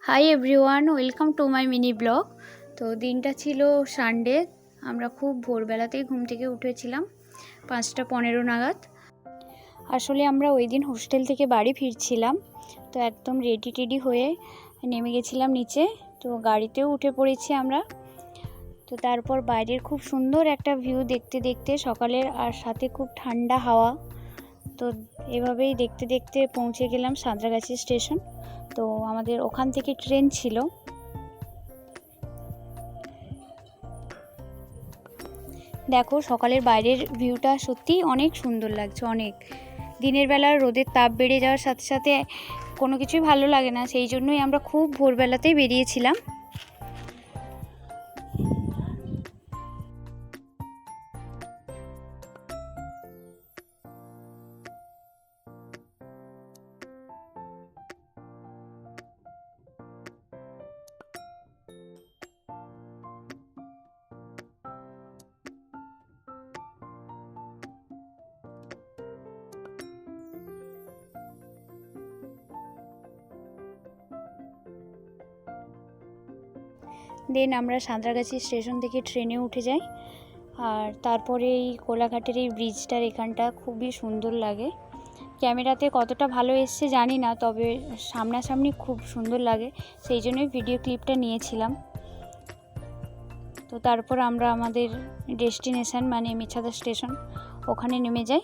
Hi everyone, welcome to my mini blog. তো দিনটা ছিল সানডে। আমরা খুব ভোরবেলাতেই ঘুম থেকে উঠেছিলাম 5:15 নাগাদ। আসলে আমরা ওই দিন হোস্টেল থেকে বাড়ি ফিরছিলাম, তো একদম রেডি টেডি হয়ে নেমে গেছিলাম নিচে। তো গাড়িতেও উঠে পড়েছি আমরা। তো তারপর বাইরের খুব সুন্দর একটা ভিউ দেখতে দেখতে সকালের, আর সাথে খুব ঠান্ডা হাওয়া, তো এভাবেই দেখতে দেখতে পৌঁছে গেলাম সাঁতরাগাছি স্টেশন। তো আমাদের ওখান থেকে ট্রেন ছিল। দেখো সকালের বাইরের ভিউটা সত্যি অনেক সুন্দর লাগছে। অনেক দিনের বেলা রোদের তাপ বেড়ে যাওয়ার সাথে সাথে কোনো কিছুই ভালো লাগে না, সেই জন্যই আমরা খুব ভোরবেলাতেই বেরিয়েছিলাম। দেন আমরা সাঁতরাগাছি স্টেশন থেকে ট্রেনে উঠে যাই। আর তারপরে এই কোলাঘাটের এই ব্রিজটার এখানটা খুবই সুন্দর লাগে। ক্যামেরাতে কতটা ভালো এসছে জানি না, তবে সামনাসামনি খুব সুন্দর লাগে, সেই জন্যই ভিডিও ক্লিপটা নিয়েছিলাম। তো তারপর আমরা আমাদের ডেস্টিনেশন মানে মেছাদা স্টেশন, ওখানে নেমে যাই।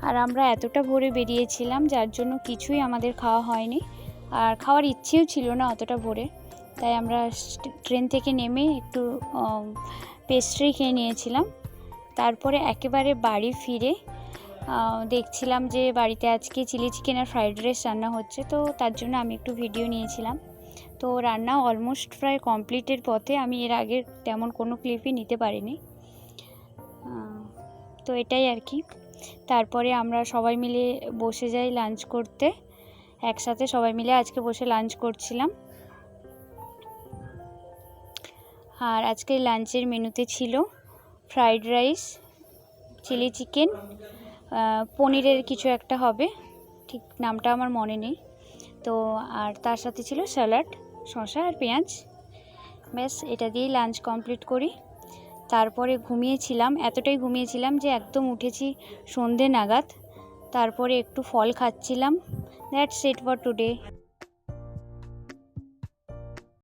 আর আমরা এতটা ভোরে বেরিয়েছিলাম যার জন্য কিছুই আমাদের খাওয়া হয়নি, আর খাওয়ার ইচ্ছেও ছিল না অতটা ভোরে। তাই আমরা ট্রেন থেকে নেমে একটু পেস্ট্রি খেয়ে নিয়েছিলাম। তারপরে একেবারে বাড়ি ফিরে দেখছিলাম যে বাড়িতে আজকে চিলি চিকেন আর ফ্রাইড রাইস রান্না হচ্ছে, তো তার জন্য আমি একটু ভিডিও নিয়েছিলাম। তো রান্না অলমোস্ট প্রায় কমপ্লিটের পথে, আমি এর আগে তেমন কোনো ক্লিপই নিতে পারিনি। তো এটাই আর কি। তারপরে আমরা সবাই মিলে বসে যাই লাঞ্চ করতে। একসাথে সবাই মিলে আজকে বসে লাঞ্চ করছিলাম। আর আজকে লাঞ্চের মেনুতে ছিল ফ্রাইড রাইস, চিলি চিকেন, পনিরের কিছু একটা হবে, ঠিক নামটা আমার মনে নেই। তো আর তার সাথে ছিল স্যালাড, শসা আর পেঁয়াজ। ব্যাস এটা দিয়েই লাঞ্চ কমপ্লিট করি। তারপরে ঘুমিয়েছিলাম, এতটাই ঘুমিয়েছিলাম যে একদম উঠেছি সন্ধে নাগাদ। তারপরে একটু ফল খাচ্ছিলাম। That's it for today.